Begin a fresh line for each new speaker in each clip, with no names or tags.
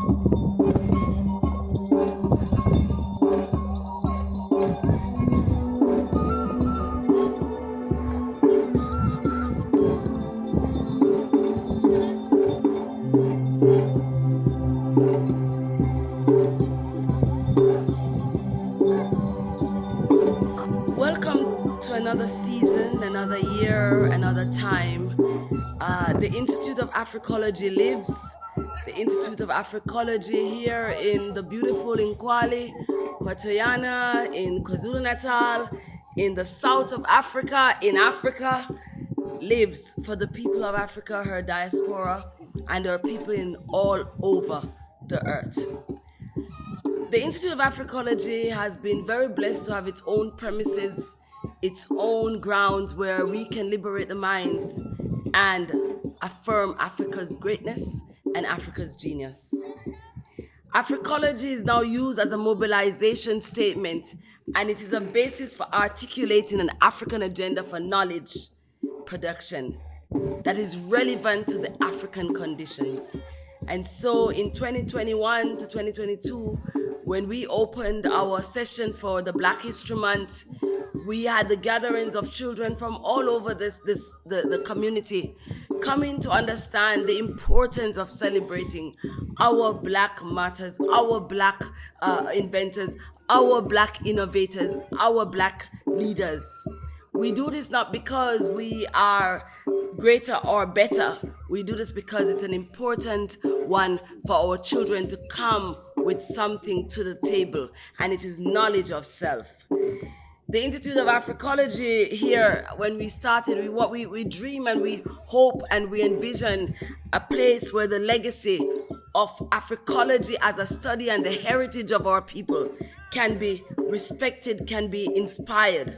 Welcome to another season, another year, another time. The Institute of Afrikology lives. The Institute of Afrikology here in the beautiful Nkwale, Kwatoyana, in KwaZulu-Natal, in the south of Africa, in Africa, lives for the people of Africa, her diaspora, and her people in all over the earth. The Institute of Afrikology has been very blessed to have its own premises, its own grounds where we can liberate the minds and affirm Africa's greatness and Africa's genius. Afrikology is now used as a mobilization statement, and it is a basis for articulating an African agenda for knowledge production that is relevant to the African conditions. And so in 2021 to 2022, when we opened our session for the Black History Month, we had the gatherings of children from all over the community coming to understand the importance of celebrating our Black martyrs, our Black inventors, our Black innovators, our Black leaders. We do this not because we are greater or better. We do this because it's an important one for our children to come with something to the table, and it is knowledge of self. The Institute of Afrikology here, when we started, we dream and we hope and we envision a place where the legacy of Afrikology as a study and the heritage of our people can be respected, can be inspired.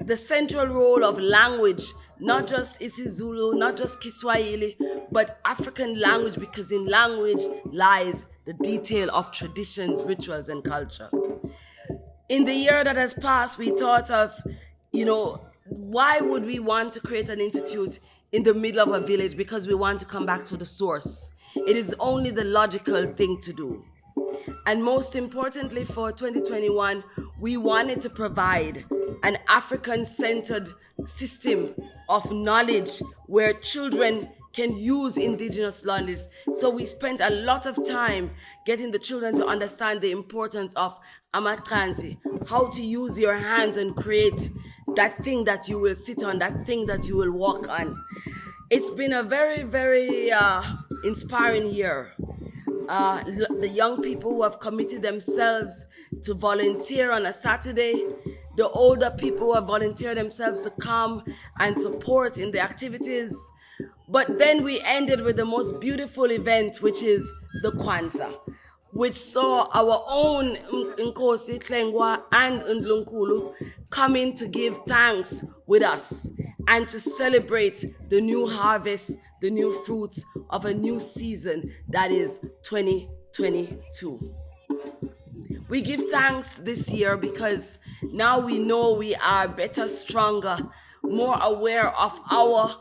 The central role of language, not just isiZulu, not just Kiswahili, but African language, because in language lies the detail of traditions, rituals, and culture. In the year that has passed, we thought of, why would we want to create an institute in the middle of a village? Because we want to come back to the source. It is only the logical thing to do. And most importantly, for 2021, we wanted to provide an African-centered system of knowledge where children can use indigenous knowledge. So we spent a lot of time getting the children to understand the importance of amatransi, how to use your hands and create that thing that you will sit on, that thing that you will walk on. It's been a very, very inspiring year. The young people who have committed themselves to volunteer on a Saturday, the older people who have volunteered themselves to come and support in the activities. But then we ended with the most beautiful event, which is the Kwanzaa, which saw our own Nkosi, Tlengwa, and Ndlunkulu coming to give thanks with us and to celebrate the new harvest, the new fruits of a new season that is 2022. We give thanks this year because now we know we are better, stronger, more aware of our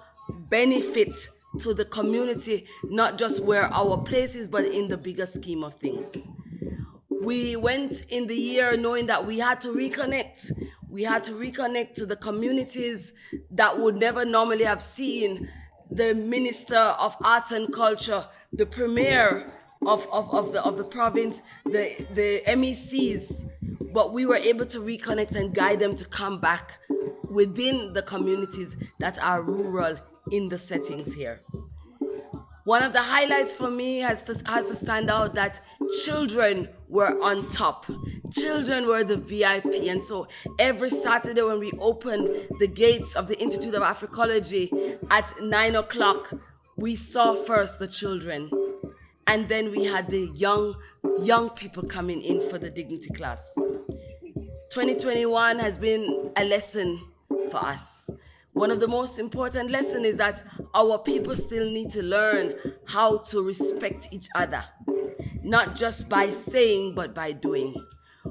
benefit to the community, not just where our place is, but in the bigger scheme of things. We went in the year knowing that we had to reconnect. We had to reconnect to the communities that would never normally have seen the Minister of Arts and Culture, the Premier of the province, the MECs, but we were able to reconnect and guide them to come back within the communities that are rural in the settings here. One of the highlights for me has to stand out that children were on top. Children were the VIP. And so every Saturday when we open the gates of the Institute of Afrikology at 9 o'clock, we saw first the children. And then we had the young people coming in for the dignity class. 2021 has been a lesson for us. One of the most important lessons is that our people still need to learn how to respect each other, not just by saying, but by doing.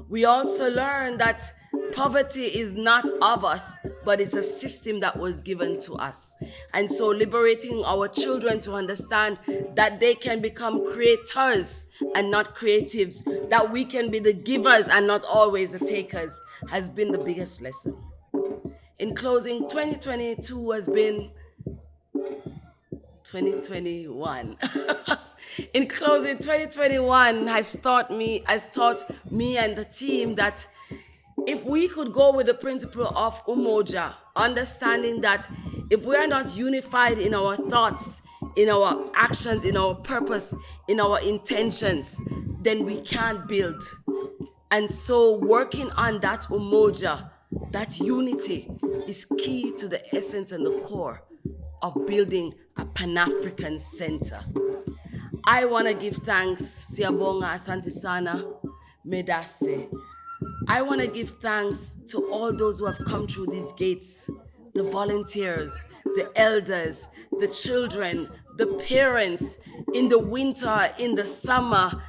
We also learn that poverty is not of us, but it's a system that was given to us. And so liberating our children to understand that they can become creators and not creatives, that we can be the givers and not always the takers, has been the biggest lesson. In closing, 2022 has been 2021. In closing, 2021 has taught me and the team that if we could go with the principle of umoja, understanding that if we are not unified in our thoughts, in our actions, in our purpose, in our intentions, then we can't build. And so working on that umoja, that unity, is key to the essence and the core of building a Pan Afrikan center. I want to give thanks, Siyabonga Asante Sana, Medase. I want to give thanks to all those who have come through these gates, the volunteers, the elders, the children, the parents, in the winter, in the summer,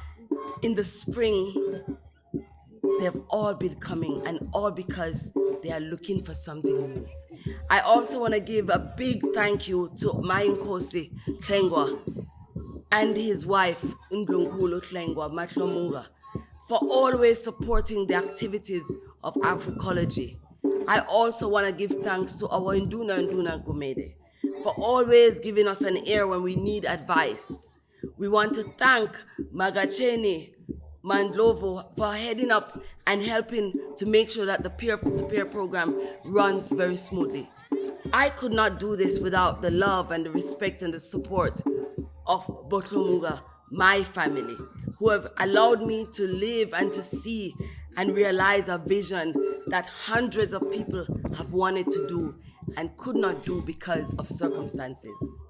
in the spring. They've all been coming, and all because they are looking for something new. I also want to give a big thank you to Mainkosi Tlengwa and his wife, Ndlunkulu Tlengwa Matlomunga, for always supporting the activities of Afrikology. I also want to give thanks to our Nduna Gumede for always giving us an ear when we need advice. We want to thank Magacheni Mandlovo for heading up and helping to make sure that the peer-to-peer program runs very smoothly. I could not do this without the love and the respect and the support of Botlomunga, my family, who have allowed me to live and to see and realize a vision that hundreds of people have wanted to do and could not do because of circumstances.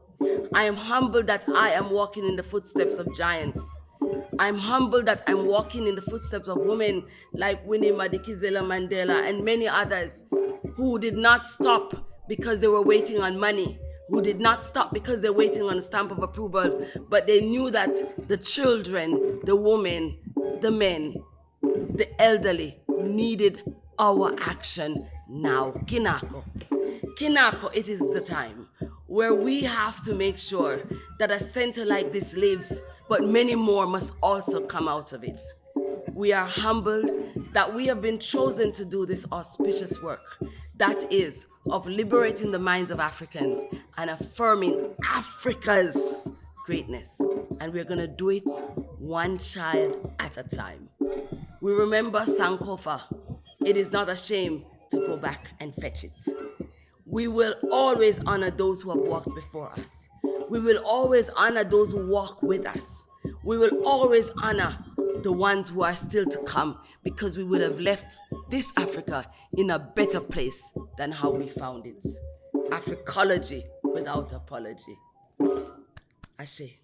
I am humbled that I am walking in the footsteps of giants. I'm humbled that I'm walking in the footsteps of women like Winnie Madikizela Mandela and many others who did not stop because they were waiting on money, who did not stop because they're waiting on a stamp of approval, but they knew that the children, the women, the men, the elderly needed our action now. Kinako, it is the time where we have to make sure that a center like this lives, but many more must also come out of it. We are humbled that we have been chosen to do this auspicious work, that is, of liberating the minds of Africans and affirming Africa's greatness. And we're going to do it one child at a time. We remember Sankofa. It is not a shame to go back and fetch it. We will always honor those who have walked before us. We will always honor those who walk with us. We will always honor the ones who are still to come, because we would have left this Africa in a better place than how we found it. Afrikology without apology. Ashe.